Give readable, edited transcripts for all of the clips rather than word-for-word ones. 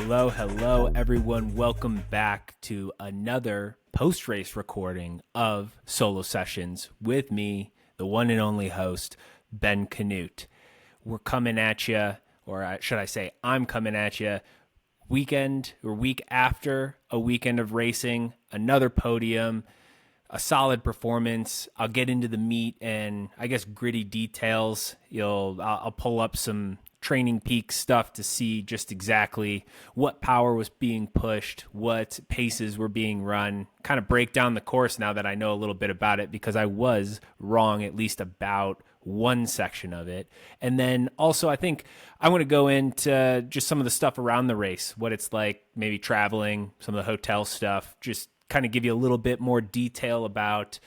Hello, everyone. Welcome back to another post-race recording of Solo Sessions with me, the one and only host, Ben Canute. We're coming at you, or should I say, I'm coming at you, week after a weekend of racing, another podium, a solid performance. I'll get into the meat and I guess gritty details. I'll pull up some training peak stuff to see just exactly what power was being pushed, what paces were being run, kind of break down the course now that I know a little bit about it, because I was wrong at least about one section of it. And then also I think I want to go into just some of the stuff around the race, what it's like, maybe traveling, some of the hotel stuff, just kind of give you a little bit more detail about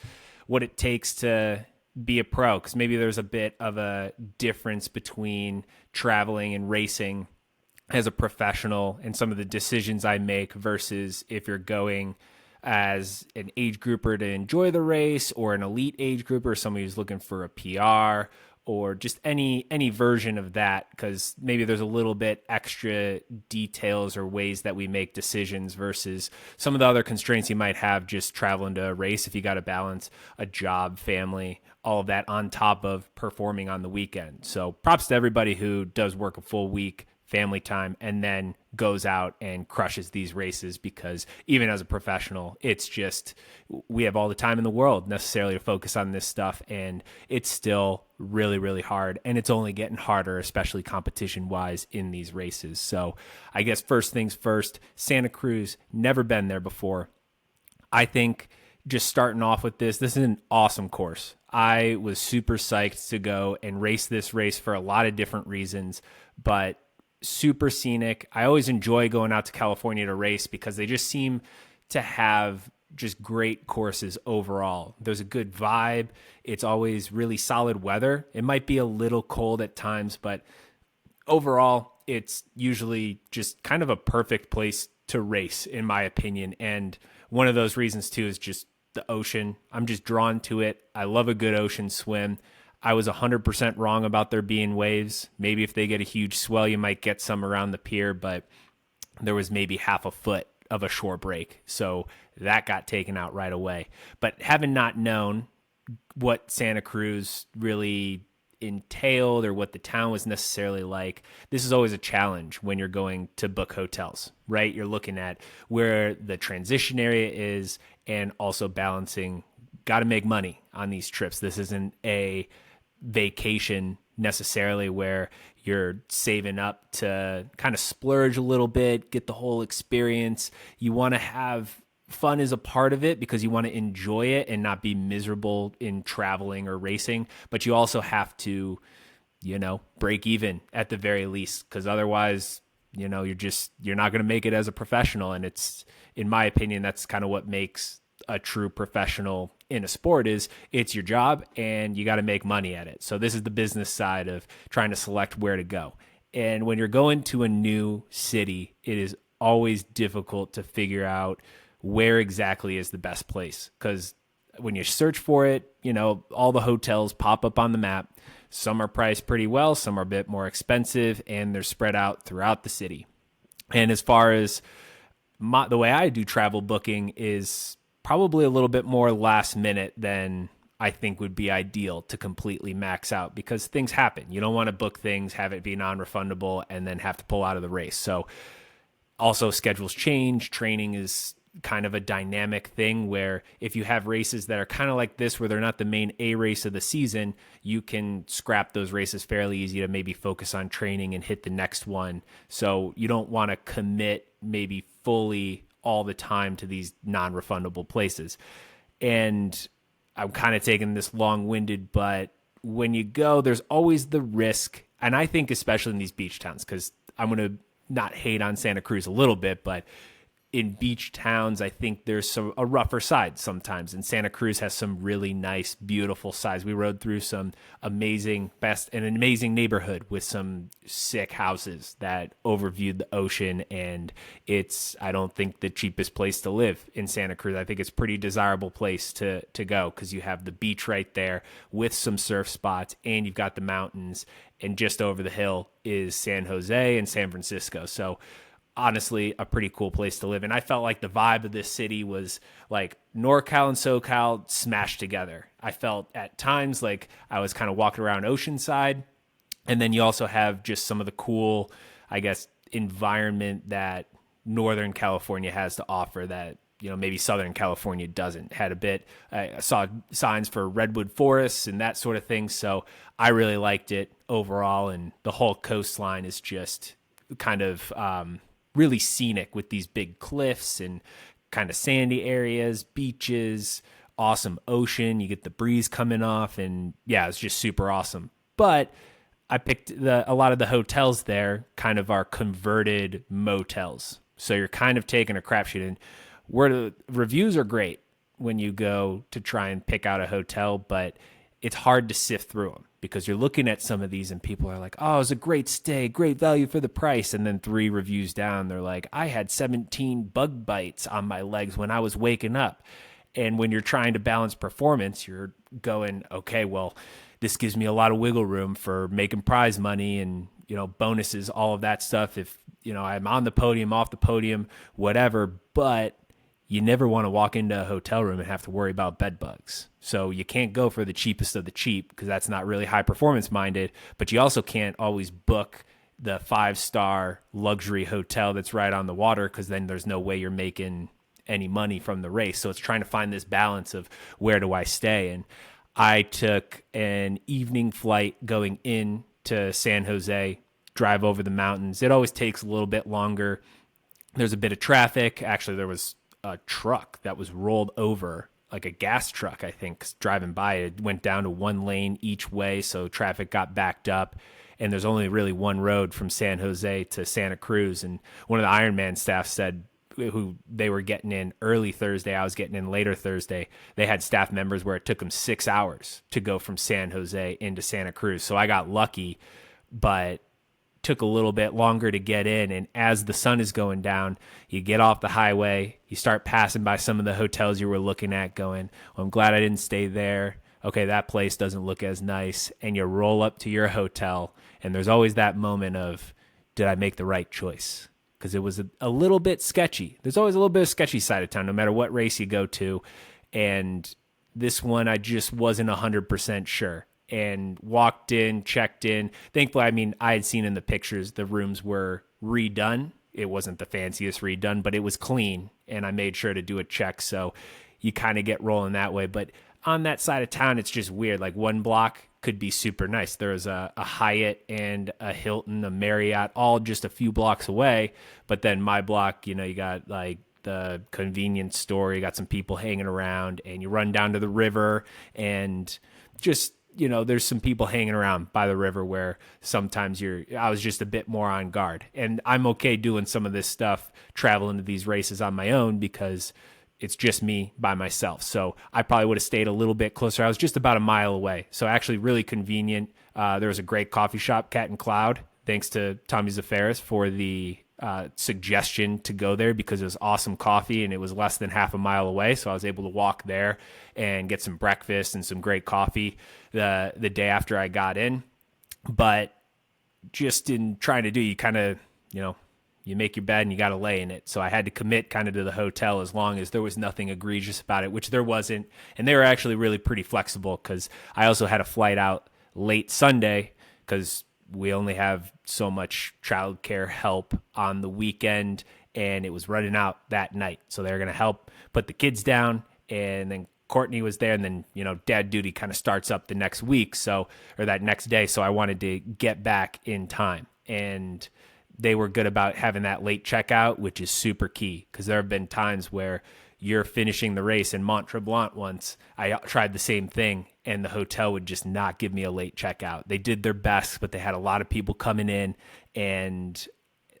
what it takes to be a pro, because maybe there's a bit of a difference between traveling and racing as a professional and some of the decisions I make versus if you're going as an age grouper to enjoy the race, or an elite age grouper, somebody who's looking for a PR, or just any version of that, because maybe there's a little bit extra details or ways that we make decisions versus some of the other constraints you might have just traveling to a race if you got to balance a job, family, all of that on top of performing on the weekend. So props to everybody who does work a full week, family time, and then goes out and crushes these races, because even as a professional, it's just, we have all the time in the world necessarily to focus on this stuff, and it's still really, really hard, and it's only getting harder, especially competition-wise in these races. So I guess first things first, Santa Cruz, never been there before. I think just starting off with this is an awesome course. I was super psyched to go and race this race for a lot of different reasons, but super scenic. I always enjoy going out to California to race because they just seem to have just great courses overall. There's a good vibe. It's always really solid weather. It might be a little cold at times, but overall, it's usually just kind of a perfect place to race, in my opinion. And one of those reasons, too, is just the ocean. I'm just drawn to it. I love a good ocean swim. I was 100% wrong about there being waves. Maybe if they get a huge swell, you might get some around the pier, but there was maybe half a foot of a shore break. So that got taken out right away. But having not known what Santa Cruz really entailed or what the town was necessarily like, this is always a challenge when you're going to book hotels, right? You're looking at where the transition area is and also balancing, got to make money on these trips. This isn't a vacation necessarily where you're saving up to kind of splurge a little bit, get the whole experience. You want to have fun as a part of it because you want to enjoy it and not be miserable in traveling or racing, but you also have to, break even at the very least, because otherwise, you're not going to make it as a professional. And it's, in my opinion, that's kind of what makes a true professional in a sport, is it's your job and you got to make money at it. So this is the business side of trying to select where to go. And when you're going to a new city, it is always difficult to figure out where exactly is the best place. Because when you search for it, all the hotels pop up on the map. Some are priced pretty well, some are a bit more expensive, and they're spread out throughout the city. And as far as the way I do travel booking is probably a little bit more last minute than I think would be ideal to completely max out, because things happen. You don't want to book things, have it be non-refundable, and then have to pull out of the race. So also schedules change. Training is kind of a dynamic thing where if you have races that are kind of like this, where they're not the main A race of the season, you can scrap those races fairly easy to maybe focus on training and hit the next one. So you don't want to commit maybe fully all the time to these non-refundable places. And I'm kind of taking this long-winded, but when you go, there's always the risk. And I think especially in these beach towns, because I'm going to not hate on Santa Cruz a little bit, but in beach towns, I think there's a rougher side sometimes. And Santa Cruz has some really nice, beautiful sides. We rode through some an amazing neighborhood with some sick houses that overviewed the ocean. And it's, I don't think, the cheapest place to live in Santa Cruz. I think it's a pretty desirable place to go, because you have the beach right there with some surf spots, and you've got the mountains, and just over the hill is San Jose and San Francisco. So honestly a pretty cool place to live. And I felt like the vibe of this city was like NorCal and SoCal smashed together. I felt at times like I was kind of walking around Oceanside. And then you also have just some of the cool, I guess, environment that Northern California has to offer that, maybe Southern California doesn't. Had a bit, I saw signs for redwood forests and that sort of thing. So I really liked it overall. And the whole coastline is just kind of really scenic with these big cliffs and kind of sandy areas, beaches, awesome ocean. You get the breeze coming off, and yeah, it's just super awesome. But I picked a lot of the hotels there kind of are converted motels. So you're kind of taking a crapshoot. And where the reviews are great when you go to try and pick out a hotel, but it's hard to sift through them because you're looking at some of these and people are like, oh, it was a great stay, great value for the price. And then 3 reviews down, they're like, I had 17 bug bites on my legs when I was waking up. And when you're trying to balance performance, you're going, okay, well, this gives me a lot of wiggle room for making prize money and, bonuses, all of that stuff. If, I'm on the podium, off the podium, whatever, but you never want to walk into a hotel room and have to worry about bed bugs. So you can't go for the cheapest of the cheap because that's not really high performance minded, but you also can't always book the 5-star luxury hotel that's right on the water because then there's no way you're making any money from the race. So it's trying to find this balance of where do I stay? And I took an evening flight going in to San Jose, drive over the mountains. It always takes a little bit longer. There's a bit of traffic. Actually, there was a truck that was rolled over, like a gas truck, I think, driving by. It went down to 1 lane each way, so traffic got backed up. And there's only really one road from San Jose to Santa Cruz. And one of the Ironman staff said, who they were getting in early Thursday, I was getting in later Thursday. They had staff members where it took them 6 hours to go from San Jose into Santa Cruz. So I got lucky, but took a little bit longer to get in. And as the sun is going down, you get off the highway, you start passing by some of the hotels you were looking at going, well, I'm glad I didn't stay there. Okay, that place doesn't look as nice. And you roll up to your hotel, and there's always that moment of, did I make the right choice? Because it was a little bit sketchy. There's always a little bit of sketchy side of town, no matter what race you go to. And this one, I just wasn't 100% sure. And walked in, checked in. Thankfully, I had seen in the pictures the rooms were redone. It wasn't the fanciest redone, but it was clean. And I made sure to do a check. So you kind of get rolling that way. But on that side of town, it's just weird. Like one block could be super nice. There's a Hyatt and a Hilton, a Marriott, all just a few blocks away. But then my block, you got like the convenience store, you got some people hanging around, and you run down to the river and just, there's some people hanging around by the river where sometimes I was just a bit more on guard. And I'm okay doing some of this stuff, traveling to these races on my own because it's just me by myself. So I probably would have stayed a little bit closer. I was just about a mile away. So actually really convenient. There was a great coffee shop, Cat and Cloud. Thanks to Tommy Zafaris for the suggestion to go there because it was awesome coffee and it was less than half a mile away. So I was able to walk there and get some breakfast and some great coffee the day after I got in. But just in trying to do, you kind of, you make your bed and you got to lay in it. So I had to commit kind of to the hotel as long as there was nothing egregious about it, which there wasn't. And they were actually really pretty flexible because I also had a flight out late Sunday because we only have so much childcare help on the weekend and it was running out that night. So they're going to help put the kids down, and then Courtney was there, and then, dad duty kind of starts up the next week. So, or that next day. So I wanted to get back in time, and they were good about having that late checkout, which is super key because there have been times where you're finishing the race in Mont Tremblant once. I tried the same thing and the hotel would just not give me a late checkout. They did their best, but they had a lot of people coming in and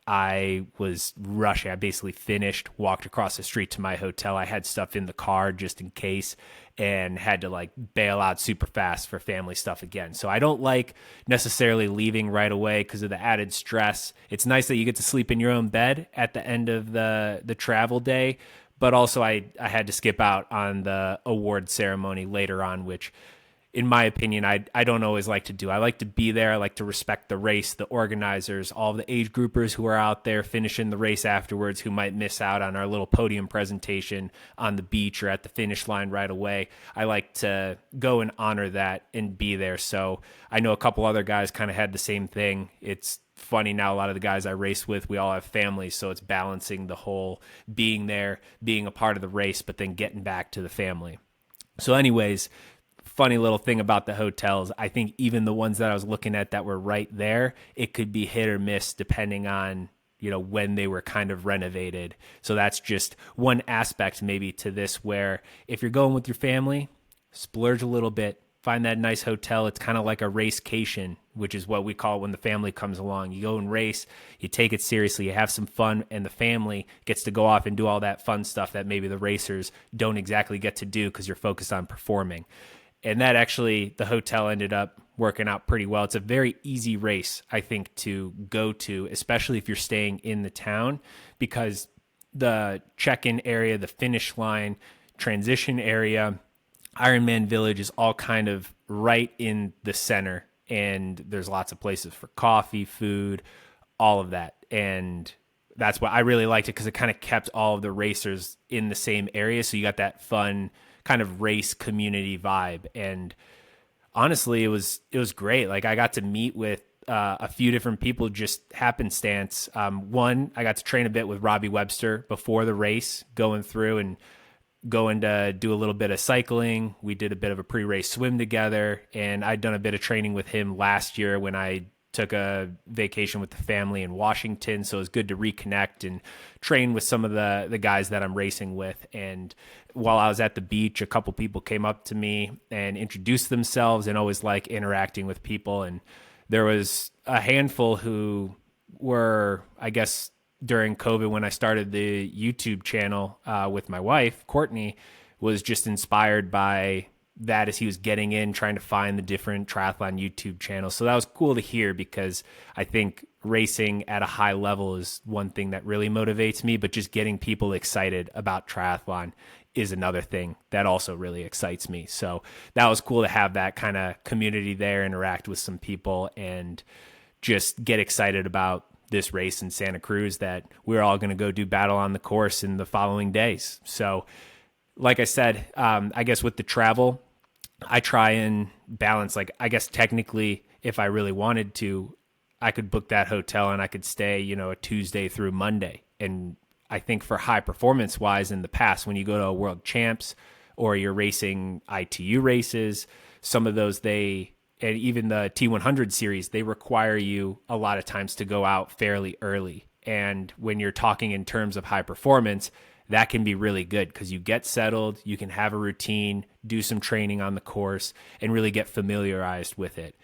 I was rushing. I basically finished, walked across the street to my hotel. I had stuff in the car just in case and had to bail out super fast for family stuff again. So I don't like necessarily leaving right away because of the added stress. It's nice that you get to sleep in your own bed at the end of the travel day, but also I had to skip out on the award ceremony later on, which in my opinion, I don't always like to do. I like to be there. I like to respect the race, the organizers, all the age groupers who are out there finishing the race afterwards who might miss out on our little podium presentation on the beach or at the finish line right away. I like to go and honor that and be there. So I know a couple other guys kind of had the same thing. It's funny now, a lot of the guys I race with, we all have families, so it's balancing the whole being there, being a part of the race, but then getting back to the family. So anyways, funny little thing about the hotels, I think even the ones that I was looking at that were right there, it could be hit or miss depending on, when they were kind of renovated. So that's just one aspect maybe to this, where if you're going with your family, splurge a little bit, find that nice hotel. It's kind of like a racecation, which is what we call it when the family comes along. You go and race, you take it seriously, you have some fun, and the family gets to go off and do all that fun stuff that maybe the racers don't exactly get to do because you're focused on performing. And that actually, the hotel ended up working out pretty well. It's a very easy race, I think, to go to, especially if you're staying in the town, because the check-in area, the finish line, transition area, Ironman Village is all kind of right in the center. And there's lots of places for coffee, food, all of that. And that's why I really liked it, because it kind of kept all of the racers in the same area. So you got that fun kind of race community vibe. And honestly, it was great. Like, I got to meet with a few different people, just happenstance. One, I got to train a bit with Robbie Webster before the race, going through and going to do a little bit of cycling. We did a bit of a pre-race swim together, and I'd done a bit of training with him last year when I took a vacation with the family in Washington. So it was good to reconnect and train with some of the guys that I'm racing with. And while I was at the beach, a couple people came up to me and introduced themselves, and always like interacting with people. And there was a handful who were, I guess, during COVID, when I started the YouTube channel with my wife, Courtney, was just inspired by that as he was getting in, trying to find the different triathlon YouTube channels. So that was cool to hear, because I think racing at a high level is one thing that really motivates me, but just getting people excited about triathlon is another thing that also really excites me. So that was cool to have that kind of community there, interact with some people, and just get excited about this race in Santa Cruz that we're all going to go do battle on the course in the following days. So like I said, I guess with the travel, I try and balance, like, I guess technically, if I really wanted to, I could book that hotel and I could stay, a Tuesday through Monday. And I think for high performance wise, in the past, when you go to a world champs or you're racing ITU races, some of those, and even the T100 series, they require you a lot of times to go out fairly early. And when you're talking in terms of high performance, that can be really good, because you get settled, you can have a routine, do some training on the course, and really get familiarized with it.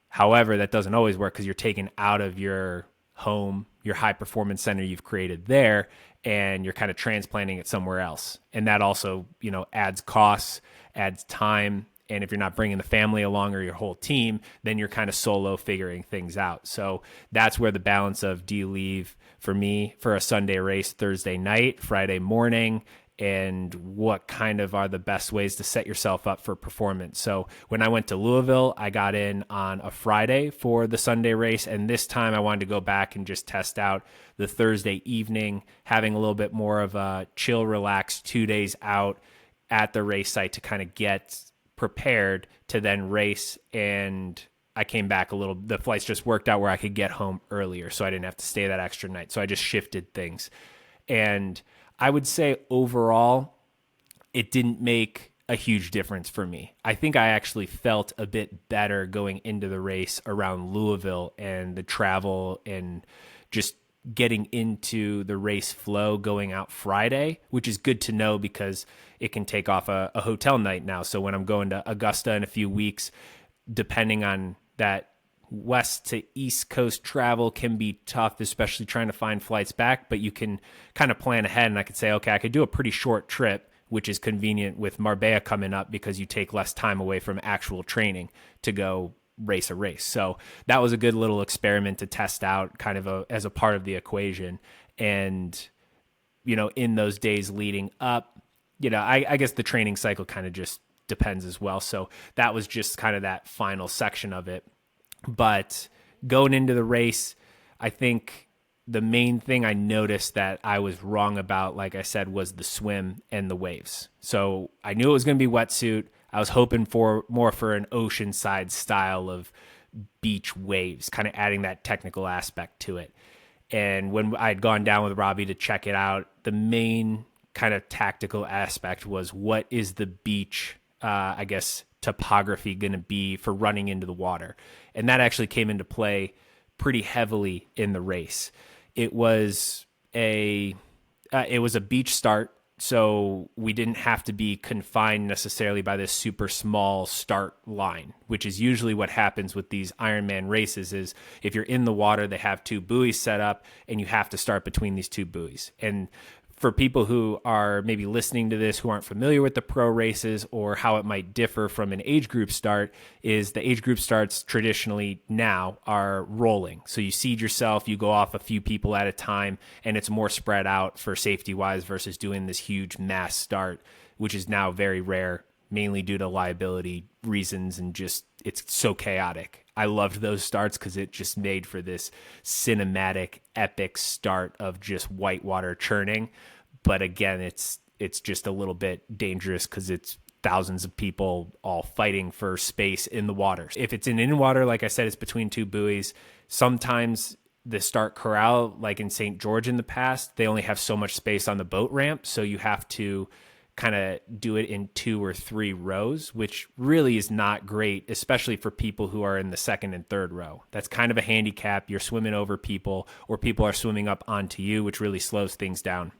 However, that doesn't always work, because you're taken out of your home, your high performance center you've created there, and you're kind of transplanting it somewhere else. And that also, adds costs, adds time. And if you're not bringing the family along or your whole team, then you're kind of solo figuring things out. So that's where the balance of, do you leave, for me, for a Sunday race Thursday night, Friday morning, and what kind of are the best ways to set yourself up for performance. So when I went to Louisville, I got in on a Friday for the Sunday race. And this time I wanted to go back and just test out the Thursday evening, having a little bit more of a chill, relaxed 2 days out at the race site to kind of get prepared to then race. And I came back the flights just worked out where I could get home earlier, so I didn't have to stay that extra night. So I just shifted things. And I would say overall, it didn't make a huge difference for me. I think I actually felt a bit better going into the race around Louisville, and the travel and just getting into the race flow going out Friday, which is good to know, because it can take off a hotel night now. So when I'm going to Augusta in a few weeks, depending on that west to east coast travel can be tough, especially trying to find flights back, but you can kind of plan ahead. And I could say, okay, I could do a pretty short trip, which is convenient with Marbella coming up, because you take less time away from actual training to go race a race. So that was a good little experiment to test out, kind of as a part of the equation. And, in those days leading up, I guess the training cycle kind of just depends as well. So that was just kind of that final section of it. But going into the race, I think the main thing I noticed that I was wrong about, like I said, was the swim and the waves. So I knew it was going to be wetsuit. I was hoping for more for an oceanside style of beach waves, kind of adding that technical aspect to it. And when I had gone down with Robbie to check it out, the main kind of tactical aspect was, what is the beach, I guess, topography going to be for running into the water? And that actually came into play pretty heavily in the race. It was a beach start, so we didn't have to be confined necessarily by this super small start line, which is usually what happens with these Ironman races. Is if you're in the water, they have two buoys set up, and you have to start between these two buoys. And for people who are maybe listening to this who aren't familiar with the pro races or how it might differ from an age group start, is the age group starts traditionally now are rolling. So you seed yourself, you go off a few people at a time, and it's more spread out for safety wise versus doing this huge mass start, which is now very rare, mainly due to liability reasons and just it's so chaotic. I loved those starts because it just made for this cinematic, epic start of just whitewater churning. But again, it's just a little bit dangerous because it's thousands of people all fighting for space in the water. If it's in water, like I said, it's between two buoys. Sometimes the start corral, like in St. George in the past, they only have so much space on the boat ramp, so you have to kind of do it in 2 or 3 rows, which really is not great, especially for people who are in the second and third row. That's kind of a handicap. You're swimming over people, or people are swimming up onto you, which really slows things down.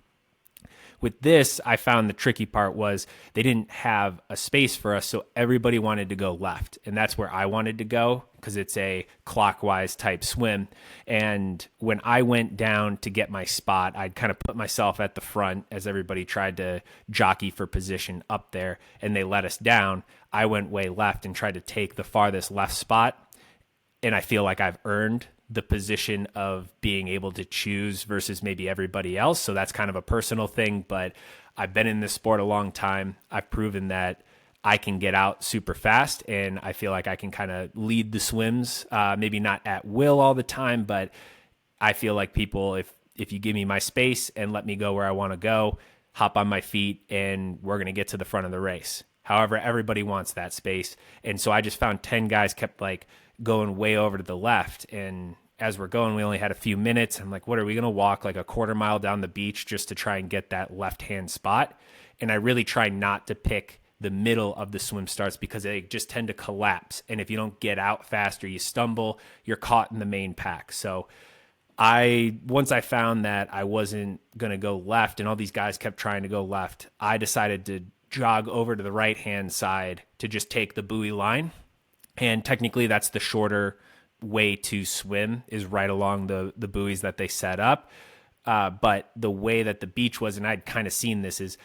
With this, I found the tricky part was they didn't have a space for us, so everybody wanted to go left, and that's where I wanted to go because it's a clockwise type swim. And when I went down to get my spot, I'd kind of put myself at the front as everybody tried to jockey for position up there, and they let us down. I went way left and tried to take the farthest left spot, and I feel like I've earned the position of being able to choose versus maybe everybody else. So that's kind of a personal thing, but I've been in this sport a long time. I've proven that I can get out super fast, and I feel like I can kind of lead the swims, maybe not at will all the time, but I feel like people, if you give me my space and let me go where I want to go, hop on my feet, and we're going to get to the front of the race. However, everybody wants that space. And so I just found 10 guys kept like going way over to the left. And as we're going, we only had a few minutes. I'm like, what are we going to walk like a quarter mile down the beach just to try and get that left-hand spot? And I really try not to pick the middle of the swim starts because they just tend to collapse. And if you don't get out fast or you stumble, you're caught in the main pack. So once I found that I wasn't going to go left and all these guys kept trying to go left, I decided to jog over to the right-hand side to just take the buoy line. And technically that's the shorter way to swim, is right along the buoys that they set up. But the way that the beach was, and I'd kind of seen this, is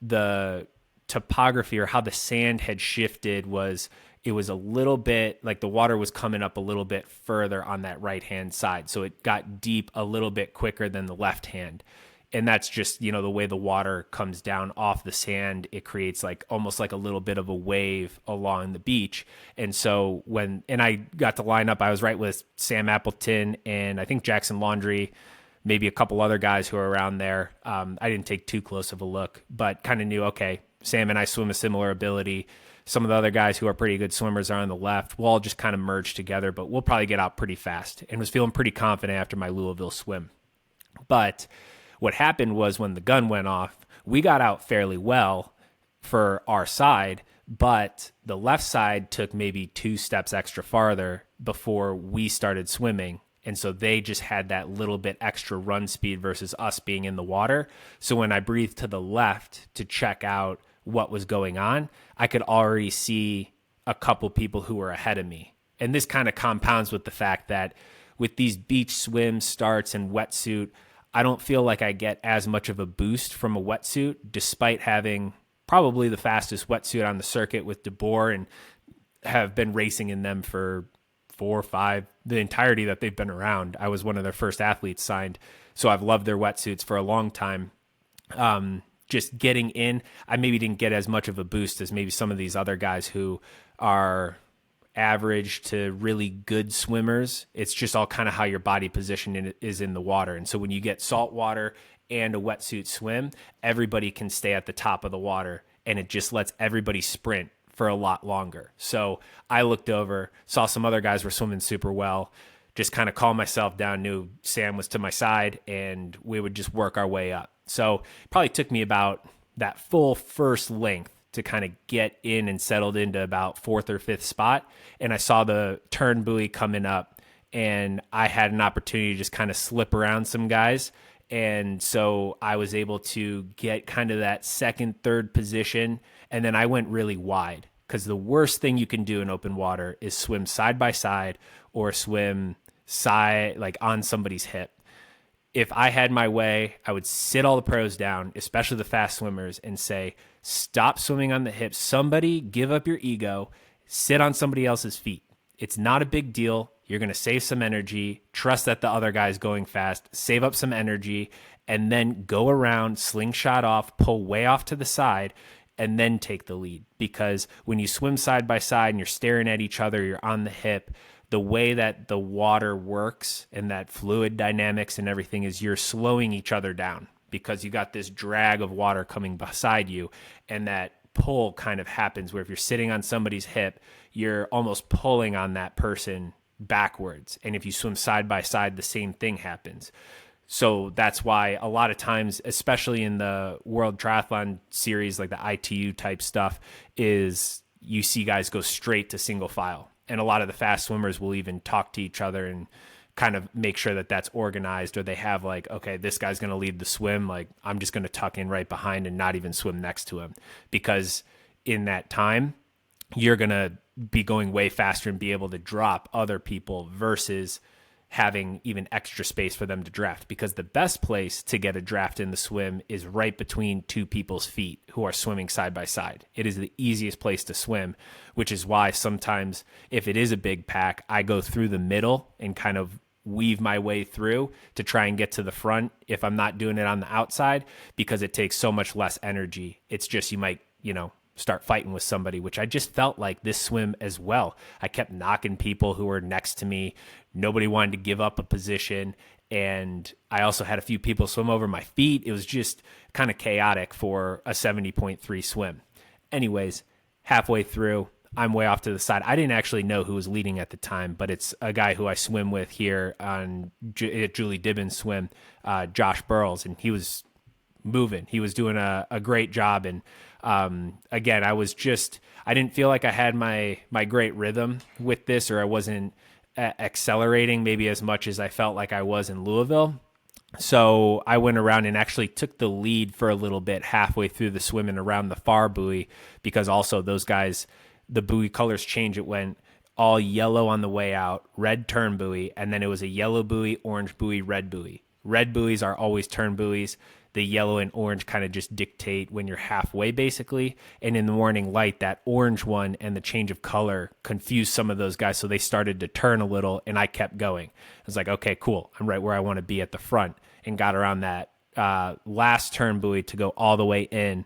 the topography or how the sand had shifted was, it was a little bit like the water was coming up a little bit further on that right-hand side. So it got deep a little bit quicker than the left hand. And that's just, the way the water comes down off the sand, it creates like almost like a little bit of a wave along the beach. And so and I got to line up, I was right with Sam Appleton and I think Jackson Laundrie, maybe a couple other guys who are around there. I didn't take too close of a look, but kind of knew, okay, Sam and I swim a similar ability. Some of the other guys who are pretty good swimmers are on the left. We'll all just kind of merge together, but we'll probably get out pretty fast, and was feeling pretty confident after my Louisville swim. But what happened was when the gun went off, we got out fairly well for our side, but the left side took maybe 2 steps extra farther before we started swimming. And so they just had that little bit extra run speed versus us being in the water. So when I breathed to the left to check out what was going on, I could already see a couple people who were ahead of me. And this kind of compounds with the fact that with these beach swim starts and wetsuit, I don't feel like I get as much of a boost from a wetsuit, despite having probably the fastest wetsuit on the circuit with DeBoer and have been racing in them for 4 or 5, the entirety that they've been around. I was one of their first athletes signed, so I've loved their wetsuits for a long time. just getting in, I maybe didn't get as much of a boost as maybe some of these other guys who are average to really good swimmers. It's just all kind of how your body position is in the water. And so when you get salt water and a wetsuit swim, everybody can stay at the top of the water, and it just lets everybody sprint for a lot longer. So I looked over, saw some other guys were swimming super well, just kind of calmed myself down, knew Sam was to my side, and we would just work our way up. So it probably took me about that full first length to kind of get in and settled into about fourth or fifth spot. And I saw the turn buoy coming up, and I had an opportunity to just kind of slip around some guys. And so I was able to get kind of that second, third position. And then I went really wide, because the worst thing you can do in open water is swim side by side or swim side, like on somebody's hip. If I had my way, I would sit all the pros down, especially the fast swimmers, and say, stop swimming on the hips. Somebody give up your ego, sit on somebody else's feet. It's not a big deal. You're going to save some energy, trust that the other guy's going fast, save up some energy, and then go around, slingshot off, pull way off to the side, and then take the lead. Because when you swim side by side and you're staring at each other, you're on the hip, the way that the water works and that fluid dynamics and everything is you're slowing each other down, because you got this drag of water coming beside you, and that pull kind of happens where if you're sitting on somebody's hip, you're almost pulling on that person backwards. And if you swim side by side, the same thing happens. So that's why a lot of times, especially in the World Triathlon Series, like the ITU type stuff, is you see guys go straight to single file. And a lot of the fast swimmers will even talk to each other and kind of make sure that that's organized, or they have like, okay, this guy's going to lead the swim. Like, I'm just going to tuck in right behind and not even swim next to him, because in that time, you're going to be going way faster and be able to drop other people versus having even extra space for them to draft. Because the best place to get a draft in the swim is right between two people's feet who are swimming side by side. It is the easiest place to swim, which is why sometimes if it is a big pack, I go through the middle and kind of weave my way through to try and get to the front if I'm not doing it on the outside, because it takes so much less energy. It's just, you might, start fighting with somebody, which I just felt like this swim as well. I kept knocking people who were next to me. Nobody wanted to give up a position. And I also had a few people swim over my feet. It was just kind of chaotic for a 70.3 swim. Anyways, halfway through, I'm way off to the side. I didn't actually know who was leading at the time, but it's a guy who I swim with here on Julie Dibbins' swim, Josh Burles, and he was moving. He was doing a great job. And again, I didn't feel like I had my great rhythm with this, or I wasn't accelerating maybe as much as I felt like I was in Louisville. So I went around and actually took the lead for a little bit halfway through the swim and around the far buoy, because also those guys, the buoy colors change. It went all yellow on the way out, red turn buoy, and then it was a yellow buoy, orange buoy, red buoy. Red buoys are always turn buoys. The yellow and orange kind of just dictate when you're halfway, basically. And in the morning light, that orange one and the change of color confused some of those guys, so they started to turn a little, and I kept going. I was like, okay, cool. I'm right where I want to be at the front, and got around that last turn buoy to go all the way in.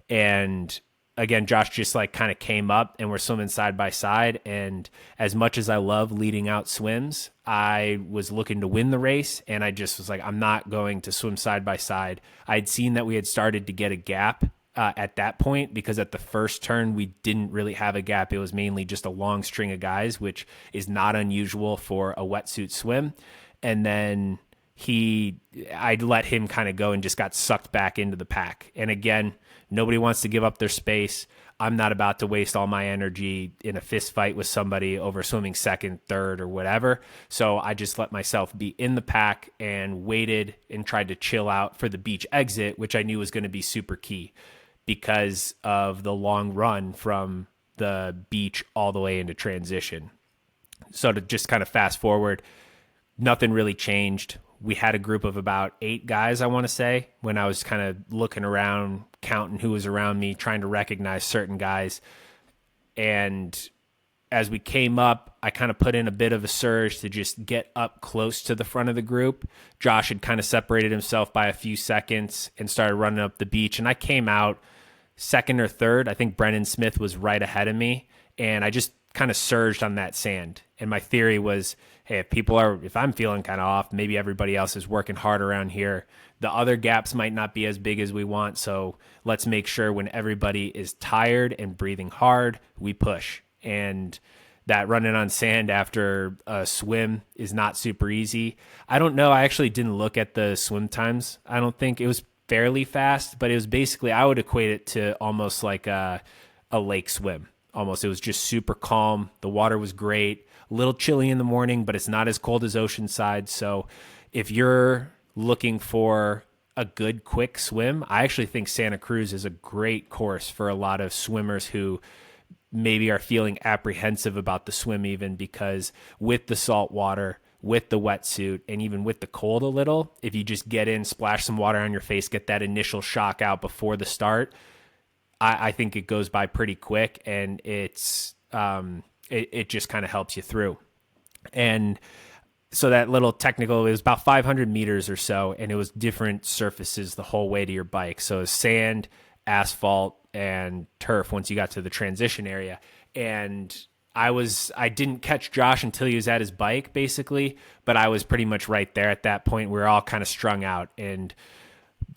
And again, Josh just like kind of came up, and we're swimming side by side. And as much as I love leading out swims, I was looking to win the race, and I just was like, I'm not going to swim side by side. I'd seen that we had started to get a gap at that point, because at the first turn, we didn't really have a gap. It was mainly just a long string of guys, which is not unusual for a wetsuit swim. And then I'd let him kind of go and just got sucked back into the pack. And again, nobody wants to give up their space. I'm not about to waste all my energy in a fist fight with somebody over swimming second, third, or whatever. So I just let myself be in the pack and waited and tried to chill out for the beach exit, which I knew was going to be super key because of the long run from the beach all the way into transition. So to just kind of fast forward, nothing really changed. We had a group of about 8 guys, I want to say, when I was kind of looking around, counting who was around me, trying to recognize certain guys. And as we came up, I kind of put in a bit of a surge to just get up close to the front of the group. Josh had kind of separated himself by a few seconds and started running up the beach. And I came out second or third. I think Brennan Smith was right ahead of me. And I just kind of surged on that sand. And my theory was, hey, if I'm feeling kind of off, maybe everybody else is working hard around here. The other gaps might not be as big as we want. So let's make sure when everybody is tired and breathing hard, we push. And that running on sand after a swim is not super easy. I don't know. I actually didn't look at the swim times. I don't think it was fairly fast, but it was basically, I would equate it to almost like a lake swim. Almost. It was just super calm. The water was great. A little chilly in the morning, but it's not as cold as Oceanside. So if you're looking for a good quick swim, I actually think Santa Cruz is a great course for a lot of swimmers who maybe are feeling apprehensive about the swim, even because with the salt water, with the wetsuit, and even with the cold a little, if you just get in, splash some water on your face, get that initial shock out before the start, I think it goes by pretty quick, and it just kind of helps you through. And so that little technical, it was about 500 meters or so, and it was different surfaces the whole way to your bike. So sand, asphalt, and turf once you got to the transition area. And I didn't catch Josh until he was at his bike, basically, but I was pretty much right there at that point. We were all kind of strung out. And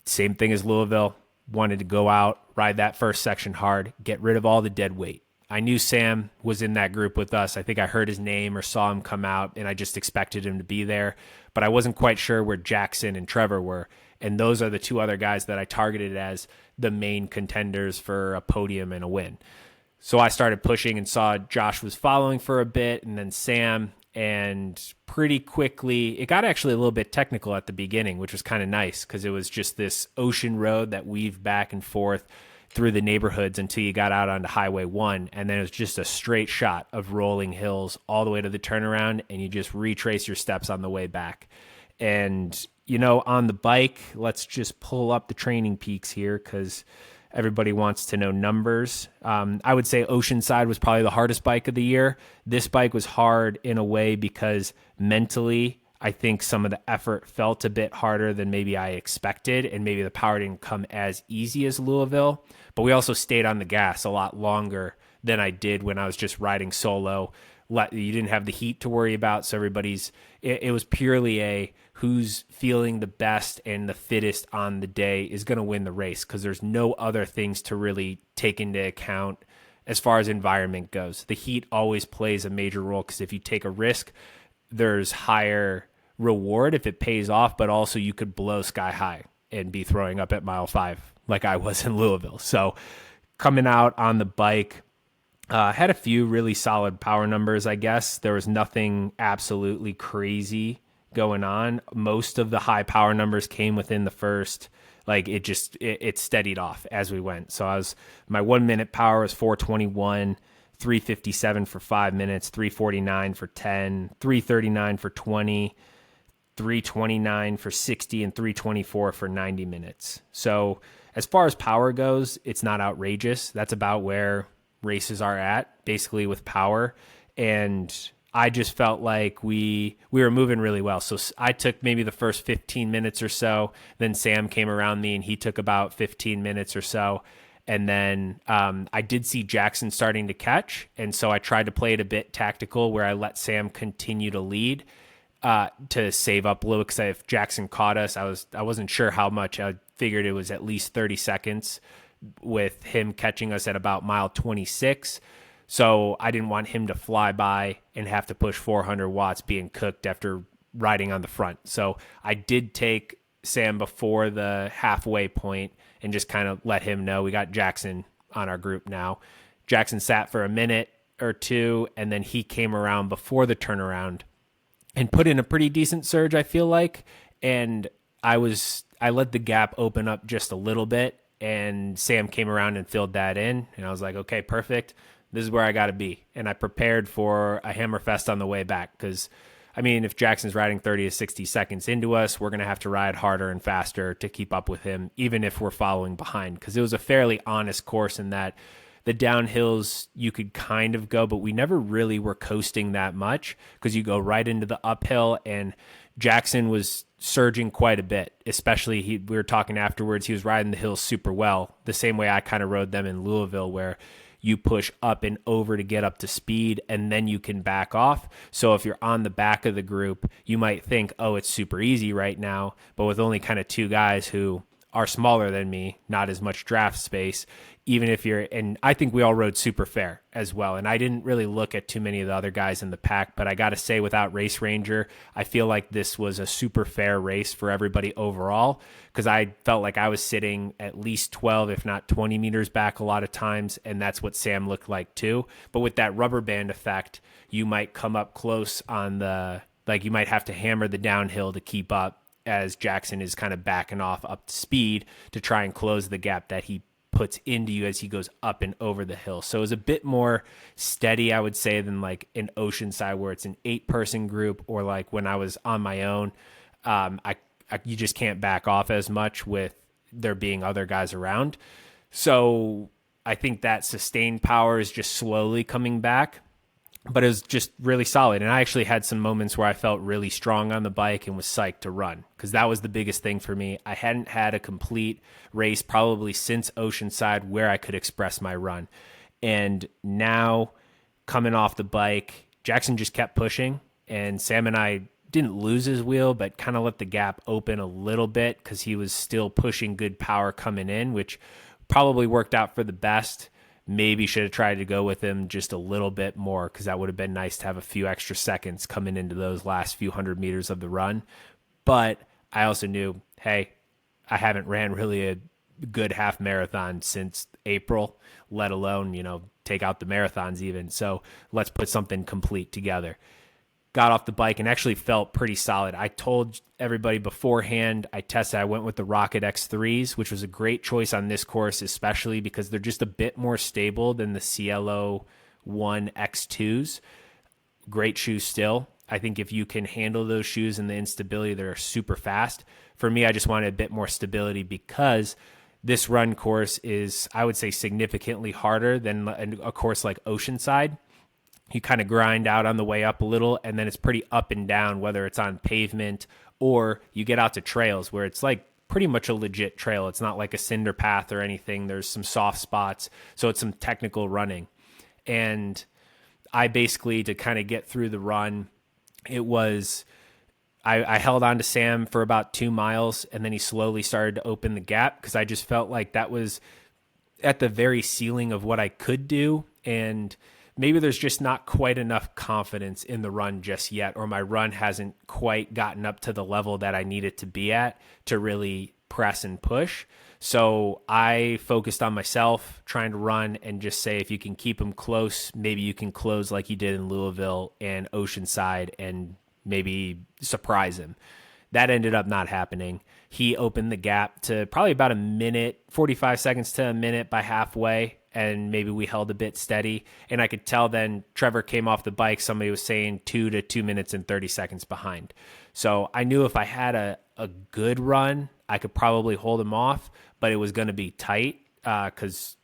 same thing as Louisville, wanted to go out, ride that first section hard, get rid of all the dead weight. I knew Sam was in that group with us. I think I heard his name or saw him come out, and I just expected him to be there. But I wasn't quite sure where Jackson and Trevor were. And those are the two other guys that I targeted as the main contenders for a podium and a win. So I started pushing and saw Josh was following for a bit, and then Sam. And pretty quickly, it got actually a little bit technical at the beginning, which was kind of nice because it was just this ocean road that weaved back and forth through the neighborhoods until you got out onto Highway 1. And then it was just a straight shot of rolling hills all the way to the turnaround, and you just retrace your steps on the way back. And, on the bike, let's just pull up the training peaks here because everybody wants to know numbers. I would say Oceanside was probably the hardest bike of the year. This bike was hard in a way because mentally, I think some of the effort felt a bit harder than maybe I expected, and maybe the power didn't come as easy as Louisville. But we also stayed on the gas a lot longer than I did when I was just riding solo. You didn't have the heat to worry about, so it was purely a who's feeling the best and the fittest on the day is going to win the race, because there's no other things to really take into account as far as environment goes. The heat always plays a major role, because if you take a risk, there's higher reward if it pays off, but also you could blow sky high and be throwing up at mile 5 like I was in Louisville. So coming out on the bike, had a few really solid power numbers, I guess. There was nothing absolutely crazy going on. Most of the high power numbers came within the first, it steadied off as we went. So my 1 minute power was 421, 357 for 5 minutes, 349 for 10, 339 for 20, 329 for 60, and 324 for 90 minutes. So as far as power goes, it's not outrageous. That's about where races are at, basically, with power. And I just felt like we were moving really well. So I took maybe the first 15 minutes or so. Then Sam came around me and he took about 15 minutes or so. And then I did see Jackson starting to catch. And so I tried to play it a bit tactical, where I let Sam continue to lead to save up a little, because if Jackson caught us, I wasn't sure how much. I figured it was at least 30 seconds with him catching us at about mile 26. So I didn't want him to fly by and have to push 400 watts being cooked after riding on the front. So I did take Sam before the halfway point and just kind of let him know we got Jackson on our group now. Jackson sat for a minute or two, and then he came around before the turnaround and put in a pretty decent surge, I feel like. And I let the gap open up just a little bit, and Sam came around and filled that in. And I was like, okay, perfect. This is where I got to be. And I prepared for a hammerfest on the way back, because, if Jackson's riding 30 to 60 seconds into us, we're going to have to ride harder and faster to keep up with him, even if we're following behind, because it was a fairly honest course in that The downhills you could kind of go, but we never really were coasting that much because you go right into the uphill, and Jackson was surging quite a bit, especially we were talking afterwards, he was riding the hills super well, the same way I kind of rode them in Louisville, where you push up and over to get up to speed, and then you can back off. So if you're on the back of the group, you might think, oh, it's super easy right now. But with only kind of two guys who are smaller than me, not as much draft space, even if you're, and I think we all rode super fair as well. And I didn't really look at too many of the other guys in the pack, but I got to say, without Race Ranger, I feel like this was a super fair race for everybody overall, because I felt like I was sitting at least 12, if not 20 meters back a lot of times. And that's what Sam looked like too. But with that rubber band effect, you might come up close on you might have to hammer the downhill to keep up, as Jackson is kind of backing off up to speed to try and close the gap that he puts into you as he goes up and over the hill. So it was a bit more steady, I would say, than like an Oceanside where it's an 8-person group, or like when I was on my own. You just can't back off as much with there being other guys around. So I think that sustained power is just slowly coming back, but it was just really solid. And I actually had some moments where I felt really strong on the bike and was psyched to run, because that was the biggest thing for me. I hadn't had a complete race probably since Oceanside where I could express my run. And now coming off the bike, Jackson just kept pushing, and Sam and I didn't lose his wheel, but kind of let the gap open a little bit because he was still pushing good power coming in, which probably worked out for the best. Maybe should have tried to go with him just a little bit more, because that would have been nice to have a few extra seconds coming into those last few hundred meters of the run. But I also knew, hey, I haven't ran really a good half marathon since April, let alone, take out the marathons even. So let's put something complete together. Got off the bike and actually felt pretty solid. I told everybody beforehand, I went with the Rocket X3s, which was a great choice on this course, especially because they're just a bit more stable than the CLO 1 X2s. Great shoes still. I think if you can handle those shoes and the instability, they're super fast. For me, I just wanted a bit more stability, because this run course is, I would say, significantly harder than a course like Oceanside. You kind of grind out on the way up a little, and then it's pretty up and down, whether it's on pavement or you get out to trails where it's like pretty much a legit trail. It's not like a cinder path or anything. There's some soft spots, so it's some technical running. And I basically, to kind of get through the run, I held on to Sam for about 2 miles, and then he slowly started to open the gap, because I just felt like that was at the very ceiling of what I could do. And maybe there's just not quite enough confidence in the run just yet, or my run hasn't quite gotten up to the level that I need it to be at to really press and push. So I focused on myself, trying to run and just say, if you can keep him close, maybe you can close like you did in Louisville and Oceanside and maybe surprise him. That ended up not happening. He opened the gap to probably about a minute, 45 seconds to a minute by halfway, and maybe we held a bit steady. And I could tell then Trevor came off the bike, somebody was saying 2 to 2 minutes and 30 seconds behind. So I knew if I had a good run, I could probably hold him off, but it was going to be tight, because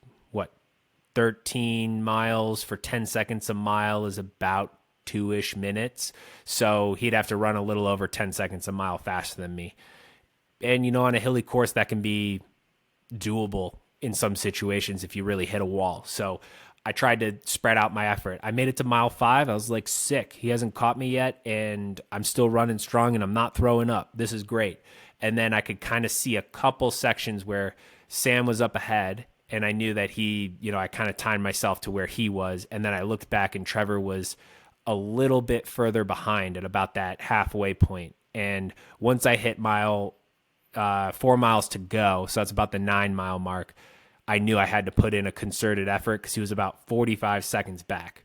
13 miles for 10 seconds a mile is about 2-ish minutes. So he'd have to run a little over 10 seconds a mile faster than me. And, on a hilly course, that can be doable in some situations if you really hit a wall. So I tried to spread out my effort. I made it to mile 5. I was like, sick. He hasn't caught me yet, and I'm still running strong, and I'm not throwing up. This is great. And then I could kind of see a couple sections where Sam was up ahead, and I knew that I kind of timed myself to where he was. And then I looked back, and Trevor was a little bit further behind at about that halfway point. And once I hit 4 miles to go, so that's about the 9-mile mark, I knew I had to put in a concerted effort, because he was about 45 seconds back.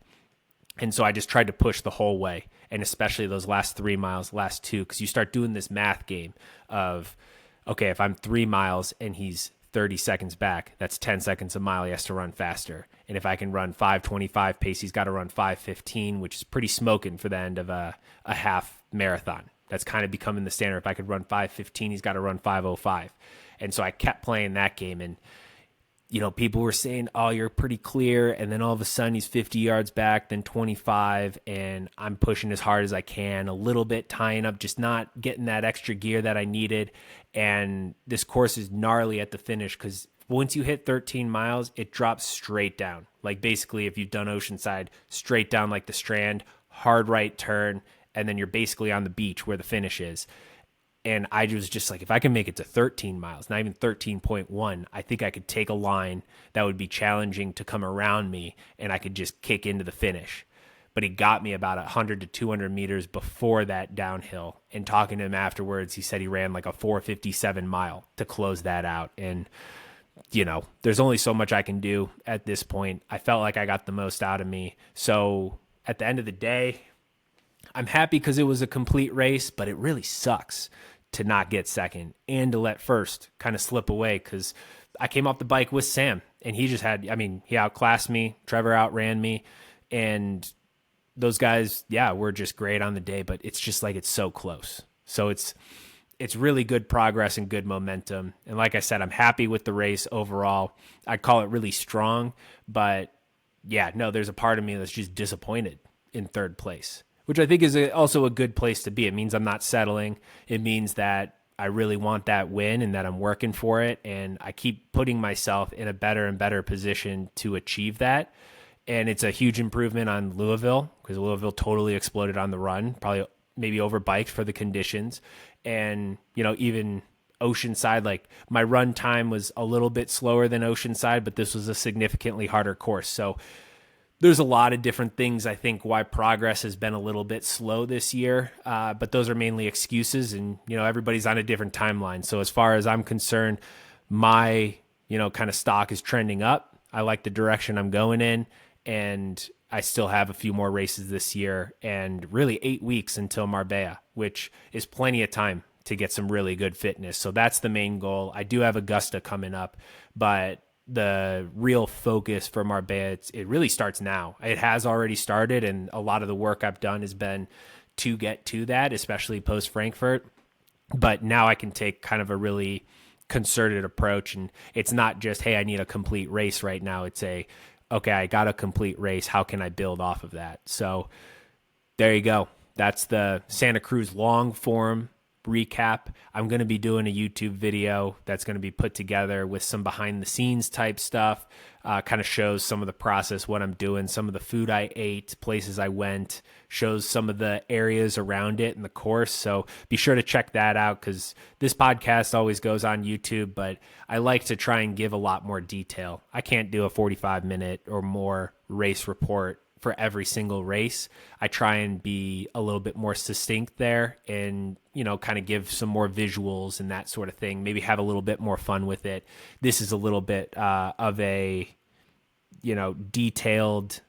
And so I just tried to push the whole way, and especially those last 3 miles, last 2, because you start doing this math game of, okay, if I'm 3 miles and he's 30 seconds back, that's 10 seconds a mile. He has to run faster. And if I can run 5:25 pace, he's got to run 5:15, which is pretty smoking for the end of a half marathon. That's kind of becoming the standard. If I could run 5:15, he's got to run 5:05. And so I kept playing that game. And people were saying, oh, you're pretty clear. And then all of a sudden he's 50 yards back, then 25. And I'm pushing as hard as I can, a little bit tying up, just not getting that extra gear that I needed. And this course is gnarly at the finish because once you hit 13 miles, it drops straight down. Like basically if you've done Oceanside, straight down like the Strand, hard right turn. And then you're basically on the beach where the finish is. And I was just like, if I can make it to 13 miles, not even 13.1, I think I could take a line that would be challenging to come around me and I could just kick into the finish. But he got me about 100 to 200 meters before that downhill. And talking to him afterwards, he said he ran like a 4:57 mile to close that out. And, there's only so much I can do at this point. I felt like I got the most out of me. So at the end of the day, I'm happy because it was a complete race, but it really sucks to not get second and to let first kind of slip away because I came off the bike with Sam and he outclassed me. Trevor outran me. And those guys, were just great on the day, but it's just like it's so close. So it's really good progress and good momentum. And like I said, I'm happy with the race overall. I call it really strong, but there's a part of me that's just disappointed in third place, which I think is also a good place to be. It means I'm not settling. It means that I really want that win and that I'm working for it. And I keep putting myself in a better and better position to achieve that. And it's a huge improvement on Louisville because Louisville totally exploded on the run, probably maybe overbiked for the conditions. And, even Oceanside, like my run time was a little bit slower than Oceanside, but this was a significantly harder course. So there's a lot of different things, I think, why progress has been a little bit slow this year, but those are mainly excuses, and, everybody's on a different timeline. So as far as I'm concerned, my, kind of stock is trending up. I like the direction I'm going in, and I still have a few more races this year and really 8 weeks until Marbella, which is plenty of time to get some really good fitness. So that's the main goal. I do have Augusta coming up, but the real focus for Marbella, it really starts now. It has already started, and a lot of the work I've done has been to get to that, especially post Frankfurt. But now I can take kind of a really concerted approach, and it's not just, hey, I need a complete race right now. It's okay, I got a complete race. How can I build off of that? So there you go. That's the Santa Cruz long form recap. I'm going to be doing a YouTube video that's going to be put together with some behind the scenes type stuff, kind of shows some of the process, what I'm doing, some of the food I ate, places I went, shows some of the areas around it and the course. So be sure to check that out because this podcast always goes on YouTube, but I like to try and give a lot more detail. I can't do a 45-minute or more race report for every single race. I try and be a little bit more succinct there and, kind of give some more visuals and that sort of thing, maybe have a little bit more fun with it. This is a little bit of a, detailed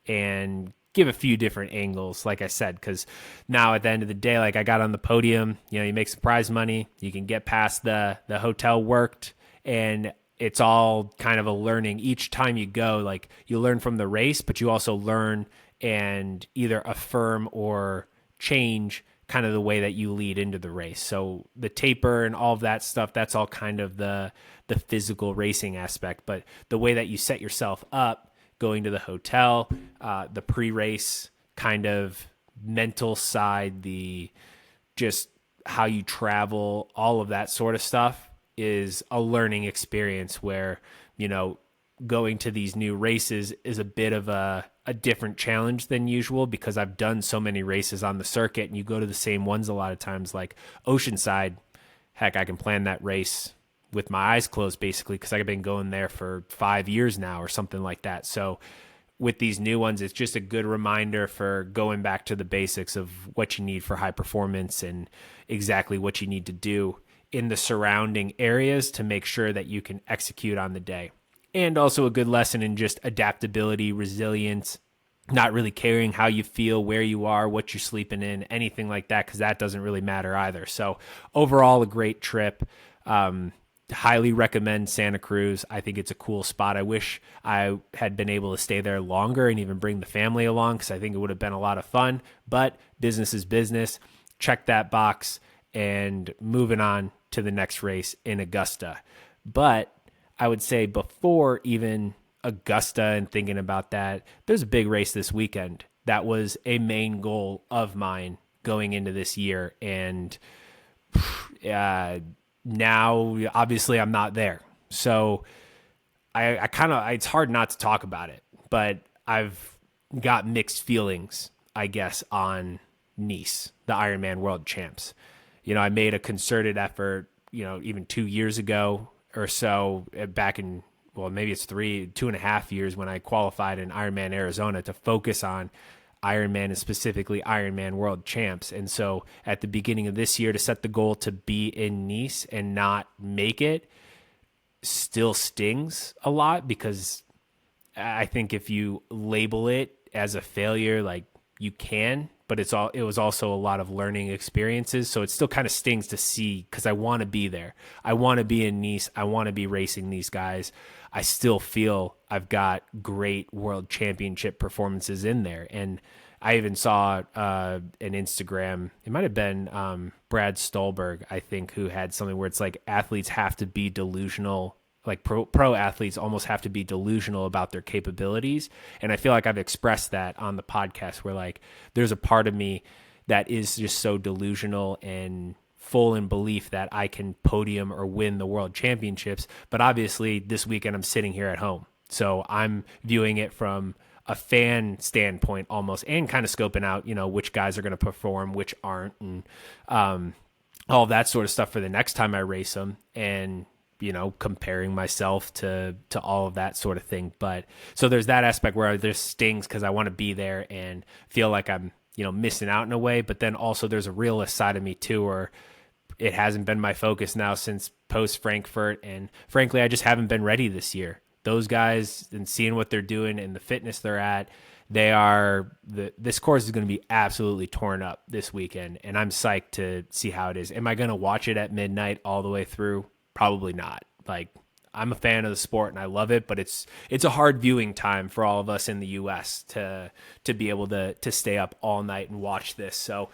and give a few different angles, like I said, because now at the end of the day, like I got on the podium, you make some prize money, you can get past the hotel worked, and it's all kind of a learning. Each time you go, like you learn from the race, but you also learn and either affirm or change kind of the way that you lead into the race. So the taper and all of that stuff, that's all kind of the physical racing aspect. But the way that you set yourself up, going to the hotel, the pre-race kind of mental side, the just how you travel, all of that sort of stuff is a learning experience where, going to these new races is a bit of a different challenge than usual because I've done so many races on the circuit and you go to the same ones a lot of times, like Oceanside. Heck, I can plan that race with my eyes closed basically because I've been going there for 5 years now or something like that. So with these new ones, it's just a good reminder for going back to the basics of what you need for high performance and exactly what you need to do in the surrounding areas to make sure that you can execute on the day. And also a good lesson in just adaptability, resilience, not really caring how you feel, where you are, what you're sleeping in, anything like that, because that doesn't really matter either. So overall, a great trip. Highly recommend Santa Cruz. I think it's a cool spot. I wish I had been able to stay there longer and even bring the family along because I think it would have been a lot of fun. But business is business. Check that box and moving on to the next race in Augusta. But I would say before even Augusta and thinking about that, there's a big race this weekend. That was a main goal of mine going into this year. And now obviously I'm not there. So I kind of, it's hard not to talk about it, but I've got mixed feelings, I guess, on Nice, the Ironman World Champs. I made a concerted effort, even 2 years ago or so, back in, well, maybe it's 2.5 years when I qualified in Ironman Arizona, to focus on Ironman and specifically Ironman World Champs. And so at the beginning of this year, to set the goal to be in Nice and not make it still stings a lot, because I think if you label it as a failure, like, you can, but it was also a lot of learning experiences. So it still kind of stings to see, because I want to be there. I want to be in Nice. I want to be racing these guys. I still feel I've got great world championship performances in there. And I even saw an Instagram, it might have been Brad Stolberg, I think, who had something where it's like athletes have to be delusional, like pro athletes almost have to be delusional about their capabilities. And I feel like I've expressed that on the podcast, where like there's a part of me that is just so delusional and full in belief that I can podium or win the world championships. But obviously this weekend I'm sitting here at home. So I'm viewing it from a fan standpoint almost, and kind of scoping out, which guys are going to perform, which aren't, and all that sort of stuff for the next time I race them. And comparing myself to all of that sort of thing. But so there's that aspect where there's stings because I want to be there and feel like I'm, missing out in a way. But then also there's a realist side of me too, where it hasn't been my focus now since post Frankfurt. And frankly, I just haven't been ready this year. Those guys, and seeing what they're doing and the fitness they're at, this course is going to be absolutely torn up this weekend. And I'm psyched to see how it is. Am I going to watch it at midnight all the way through? Probably not. Like, I'm a fan of the sport and I love it, but it's a hard viewing time for all of us in the US to be able to stay up all night and watch this. So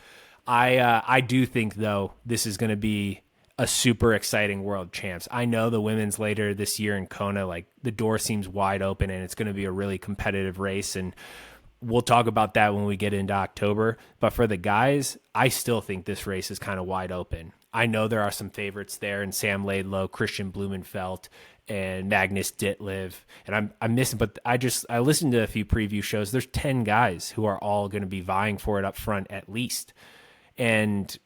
I do think, though, this is going to be a super exciting world champs. I know the women's later this year in Kona, like, the door seems wide open and it's going to be a really competitive race, and we'll talk about that when we get into October. But for the guys, I still think this race is kind of wide open. I know there are some favorites there, and Sam Laidlow, Christian Blumenfeld, and Magnus Ditlev, and I'm missing, but I listened to a few preview shows. There's 10 guys who are all going to be vying for it up front at least. And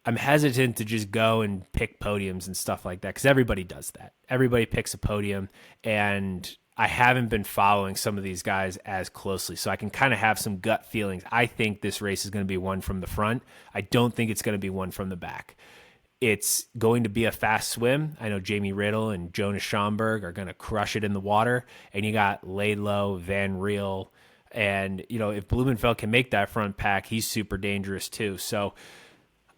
I'm hesitant to just go and pick podiums and stuff like that, because everybody does that. Everybody picks a podium, and I haven't been following some of these guys as closely, so I can kind of have some gut feelings. I think this race is going to be one from the front. I don't think it's going to be one from the back. It's going to be a fast swim. I know Jamie Riddle and Jonas Schomburg are going to crush it in the water, and you got Laidlow, Van Riel, and if Blumenfeld can make that front pack, he's super dangerous too. So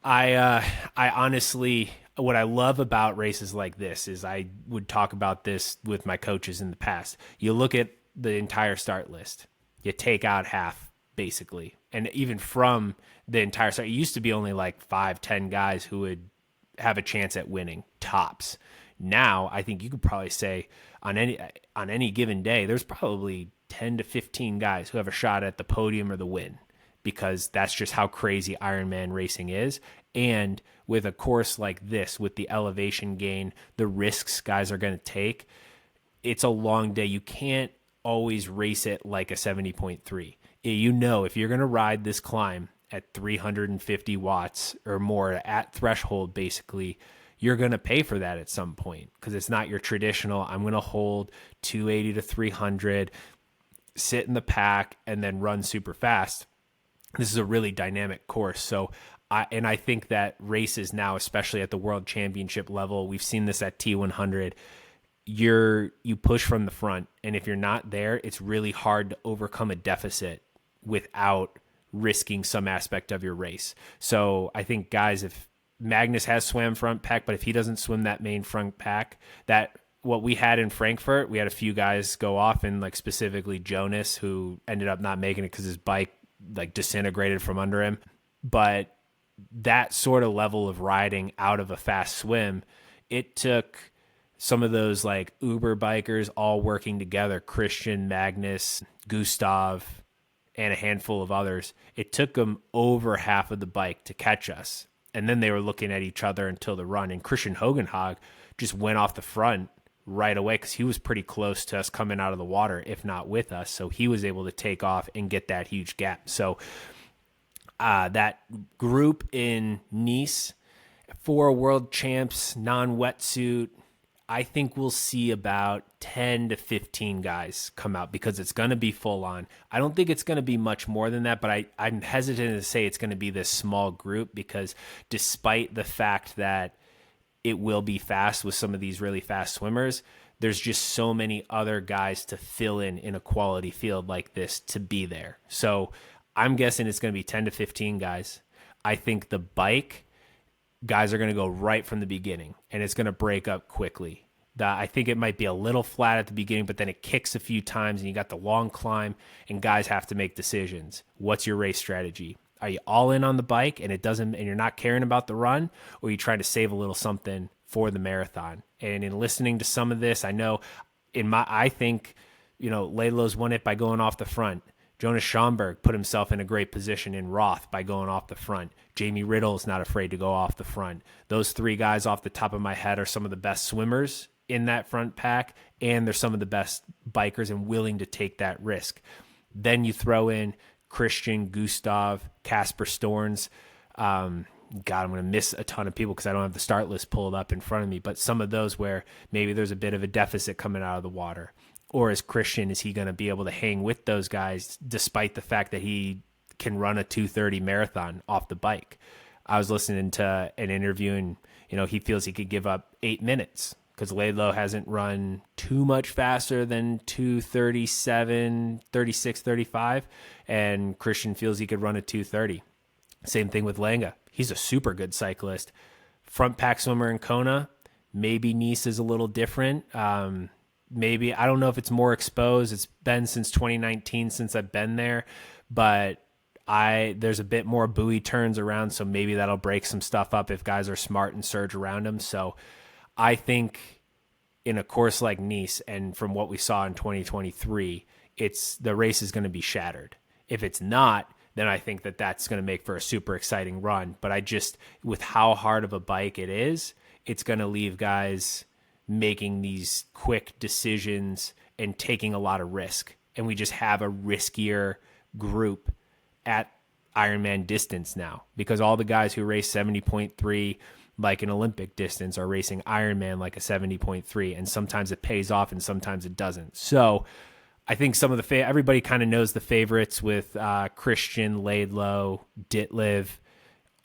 I honestly, what I love about races like this is, I would talk about this with my coaches in the past. You look at the entire start list, you take out half basically. And even from the entire start, it used to be only like 5-10 guys who would have a chance at winning, tops. Now, I think you could probably say on any given day, there's probably 10 to 15 guys who have a shot at the podium or the win, because that's just how crazy Ironman racing is. And with a course like this, with the elevation gain, the risks guys are going to take, it's a long day. You can't always race it like a 70.3. If you're going to ride this climb at 350 watts or more at threshold, basically, you're going to pay for that at some point, because it's not your traditional, I'm going to hold 280 to 300, sit in the pack, and then run super fast. This is a really dynamic course. So I think that races now, especially at the world championship level, we've seen this at T100, you push from the front. And if you're not there, it's really hard to overcome a deficit without risking some aspect of your race. So I think, guys, if Magnus has swam front pack, but if he doesn't swim that main front pack, that what we had in Frankfurt, we had a few guys go off, and like specifically Jonas, who ended up not making it because his bike like disintegrated from under him. But that sort of level of riding out of a fast swim it took some of those like Uber bikers all working together, Christian, Magnus, Gustav, and a handful of others. It took them over half of the bike to catch us. And then they were looking at each other until the run. And Christian Hogenhag just went off the front right away because he was pretty close to us coming out of the water, if not with us. So he was able to take off and get that huge gap. So that group in Nice, 4 world champs, non-wetsuit, I think we'll see about 10 to 15 guys come out because it's going to be full on. I don't think it's going to be much more than that, but I'm hesitant to say it's going to be this small group because despite the fact that it will be fast with some of these really fast swimmers, there's just so many other guys to fill in a quality field like this to be there. So I'm guessing it's going to be 10 to 15 guys. I think the bike guys are going to go right from the beginning, and it's going to break up quickly. I think it might be a little flat at the beginning, but then it kicks a few times, and you got the long climb, and guys have to make decisions. What's your race strategy? Are you all in on the bike, and you're not caring about the run, or are you trying to save a little something for the marathon? And in listening to some of this, I think, Laidlow's won it by going off the front. Jonas Schomburg put himself in a great position in Roth by going off the front. Jamie Riddle is not afraid to go off the front. Those 3 guys off the top of my head are some of the best swimmers in that front pack, and they're some of the best bikers and willing to take that risk. Then you throw in Christian, Gustav, Casper Storns. God, I'm going to miss a ton of people because I don't have the start list pulled up in front of me, but some of those where maybe there's a bit of a deficit coming out of the water. Or is Christian, is he going to be able to hang with those guys despite the fact that he can run a 2:30 marathon off the bike? I was listening to an interview and, he feels he could give up 8 minutes because Laidlow hasn't run too much faster than 2:37, 36, 35. And Christian feels he could run a 2:30. Same thing with Langa. He's a super good cyclist. Front pack swimmer in Kona. Maybe Nice is a little different. Maybe, I don't know if it's more exposed. It's been since 2019 since I've been there, but there's a bit more buoy turns around, so maybe that'll break some stuff up if guys are smart and surge around them. So I think in a course like Nice, and from what we saw in 2023, the race is going to be shattered. If it's not, then I think that's going to make for a super exciting run. But with how hard of a bike it is, it's going to leave guys making these quick decisions and taking a lot of risk. And we just have a riskier group at Ironman distance now because all the guys who race 70.3 like an Olympic distance are racing Ironman like a 70.3. And sometimes it pays off and sometimes it doesn't. So I think some of everybody kind of knows the favorites with Christian, Laidlow, Ditlev,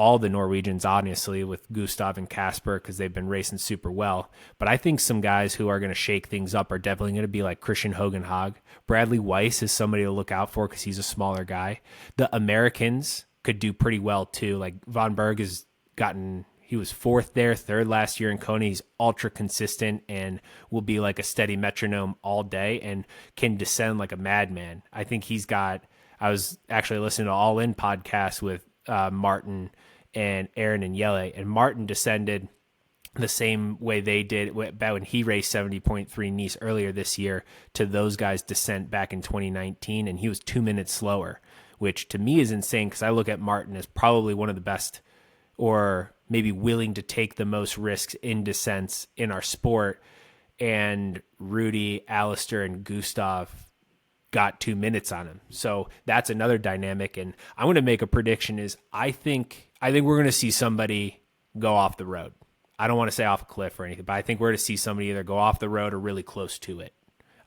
all the Norwegians, honestly, with Gustav and Casper, because they've been racing super well. But I think some guys who are going to shake things up are definitely going to be like Christian Hogenhag. Bradley Weiss is somebody to look out for because he's a smaller guy. The Americans could do pretty well, too. Like Von Berg he was 4th there, 3rd last year in Kona. He's ultra consistent and will be like a steady metronome all day and can descend like a madman. I think I was actually listening to All In podcast with Martin and Aaron and Yele, and Martin descended the same way they did back when he raced 70.3 Nice earlier this year to those guys' descent back in 2019, and he was 2 minutes slower, which to me is insane because I look at Martin as probably one of the best, or maybe willing to take the most risks in descents in our sport, and Rudy, Alistair, and Gustav got 2 minutes on him. So that's another dynamic. And I'm going to make a prediction is I think we're going to see somebody go off the road. I don't want to say off a cliff or anything, but I think we're going to see somebody either go off the road or really close to it.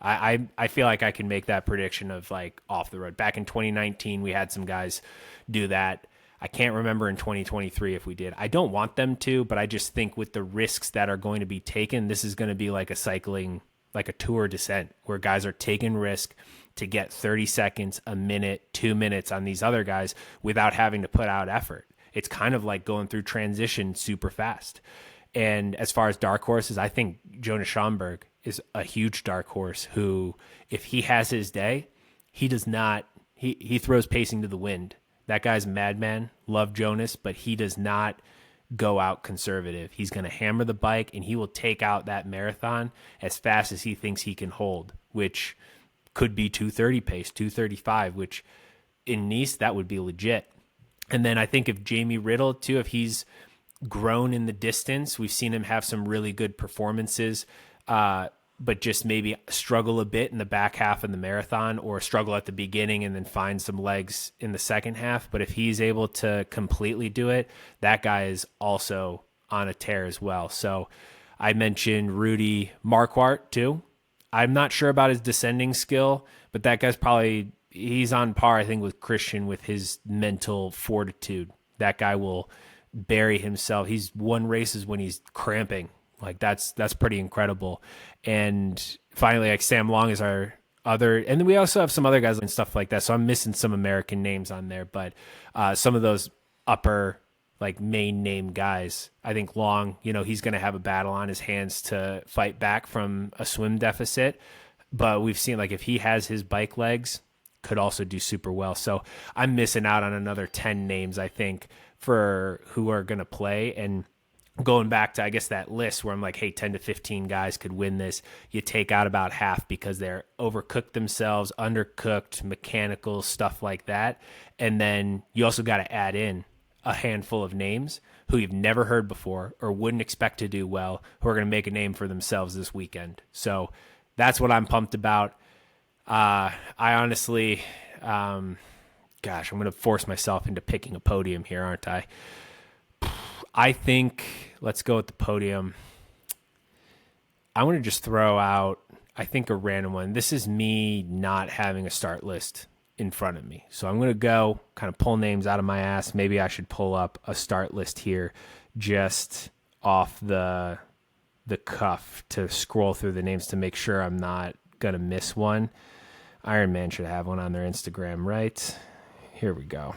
I feel like I can make that prediction of like off the road. Back in 2019, we had some guys do that. I can't remember in 2023 if we did. I don't want them to, but I just think with the risks that are going to be taken, this is going to be like a cycling, like a tour descent where guys are taking risk to get 30 seconds, a minute, 2 minutes on these other guys without having to put out effort. It's kind of like going through transition super fast. And as far as dark horses, I think Jonas Schomburg is a huge dark horse who, if he has his day, he does not, he throws pacing to the wind. That guy's a madman. Love Jonas, but he does not go out conservative. He's going to hammer the bike, and he will take out that marathon as fast as he thinks he can hold, which could be 2:30 pace, 2:35, which in Nice, that would be legit. And then I think if Jamie Riddle, too, if he's grown in the distance, we've seen him have some really good performances, but just maybe struggle a bit in the back half of the marathon, or struggle at the beginning and then find some legs in the second half. But if he's able to completely do it, that guy is also on a tear as well. So I mentioned Rudy Marquardt too. I'm not sure about his descending skill, but that guy's he's on par, I think, with Christian with his mental fortitude. That guy will bury himself. He's won races when he's cramping. Like that's pretty incredible. And finally, like Sam Long is our other, and then we also have some other guys and stuff like that. So I'm missing some American names on there, but some of those upper like main name guys, I think Long, he's going to have a battle on his hands to fight back from a swim deficit. But we've seen like if he has his bike legs, could also do super well. So I'm missing out on another 10 names, I think, for who are going to play. And going back to, I guess, that list where I'm like, hey, 10 to 15 guys could win this. You take out about half because they're overcooked themselves, undercooked, mechanical, stuff like that. And then you also got to add in a handful of names who you've never heard before or wouldn't expect to do well, who are going to make a name for themselves this weekend. So that's what I'm pumped about. I honestly, I'm going to force myself into picking a podium here, aren't I? I think, let's go with the podium. I want to just throw out, I think, a random one. This is me not having a start list in front of me. So I'm going to go kind of pull names out of my ass. Maybe I should pull up a start list here just off the cuff to scroll through the names to make sure I'm not going to miss one. Iron Man should have one on their Instagram, right? Here we go.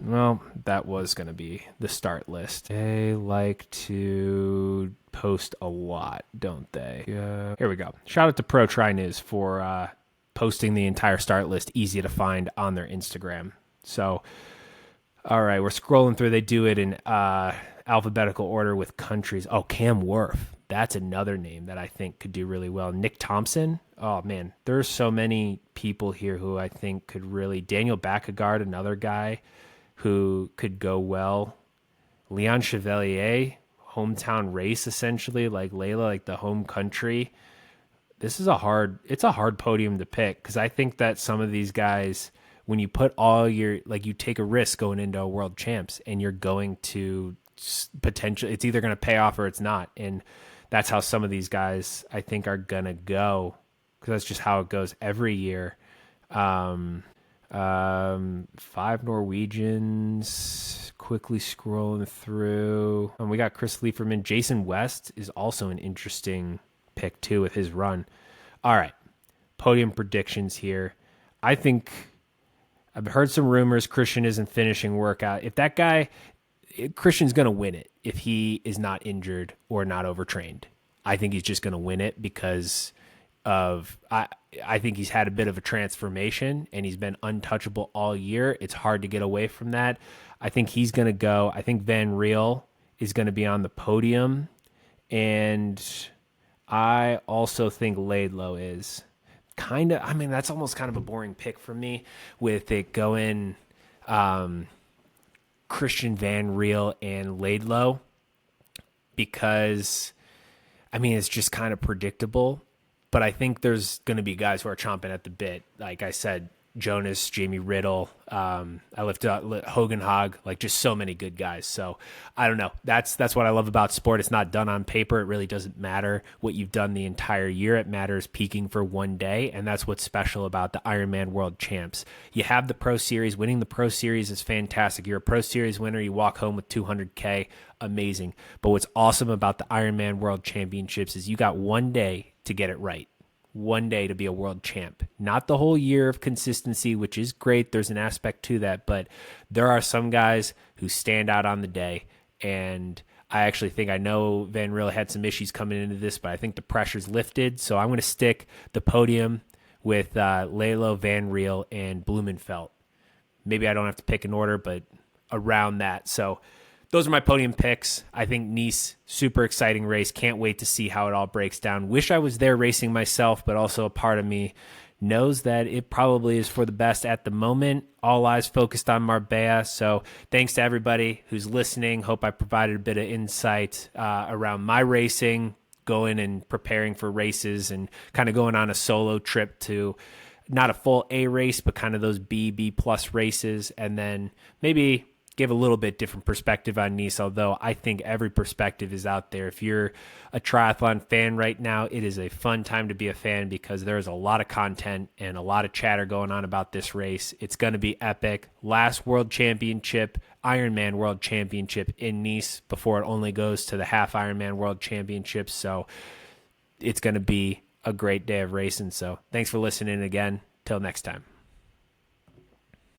Well, that was going to be the start list. They like to post a lot, don't they? Here we go. Shout out to Pro Tri News for posting the entire start list, easy to find on their Instagram. So, all right, we're scrolling through. They do it in alphabetical order with countries. Oh, Cam Worth. That's another name that I think could do really well. Nick Thompson. Oh, man, there's so many people here who I think could really... Daniel Backegard, another guy who could go well. Leon Chevalier, hometown race, essentially, like Layla, like the home country. It's a hard podium to pick because I think that some of these guys, when you put all your... Like, you take a risk going into a world champs and you're going to potentially... It's either going to pay off or it's not. And that's how some of these guys, I think, are going to go. Because that's just how it goes every year. 5 Norwegians, quickly scrolling through. And we got Chris Lieferman. Jason West is also an interesting pick, too, with his run. All right, podium predictions here. I think I've heard some rumors Christian isn't finishing workout. If that guy, Christian's going to win it if he is not injured or not overtrained. I think he's just going to win it because... I think he's had a bit of a transformation and he's been untouchable all year. It's hard to get away from that. I think he's going to go. I think Van Riel is going to be on the podium. And I also think Laidlow is kind of, that's almost kind of a boring pick for me with it going Christian, Van Riel, and Laidlow because, it's just kind of predictable. But I think there's going to be guys who are chomping at the bit. Like I said, Jonas, Jamie Riddle, I lifted out Hogan Hogg, like just so many good guys. So I don't know. That's what I love about sport. It's not done on paper. It really doesn't matter what you've done the entire year. It matters peaking for one day. And that's what's special about the Ironman World Champs. You have the Pro Series. Winning the Pro Series is fantastic. You're a Pro Series winner. You walk home with $200K. Amazing. But what's awesome about the Ironman World Championships is you got one day to get it right. One day to be a world champ. Not the whole year of consistency, which is great. There's an aspect to that, but there are some guys who stand out on the day. And I actually think, I know Van Riel had some issues coming into this, but I think the pressure's lifted. So I'm going to stick the podium with Laylo, Van Riel, and Blumenfelt. Maybe I don't have to pick an order, but around that. So those are my podium picks. I think Nice, super exciting race. Can't wait to see how it all breaks down. Wish I was there racing myself, but also a part of me knows that it probably is for the best at the moment. All eyes focused on Marbella. So thanks to everybody who's listening. Hope I provided a bit of insight around my racing, going and preparing for races, and kind of going on a solo trip to not a full A race, but kind of those B plus races, and then maybe give a little bit different perspective on Nice, although I think every perspective is out there. If you're a triathlon fan right now, it is a fun time to be a fan because there's a lot of content and a lot of chatter going on about this race. It's going to be epic. Last World Championship, Ironman World Championship in Nice before it only goes to the half Ironman World Championships. So it's going to be a great day of racing. So thanks for listening again. Till next time.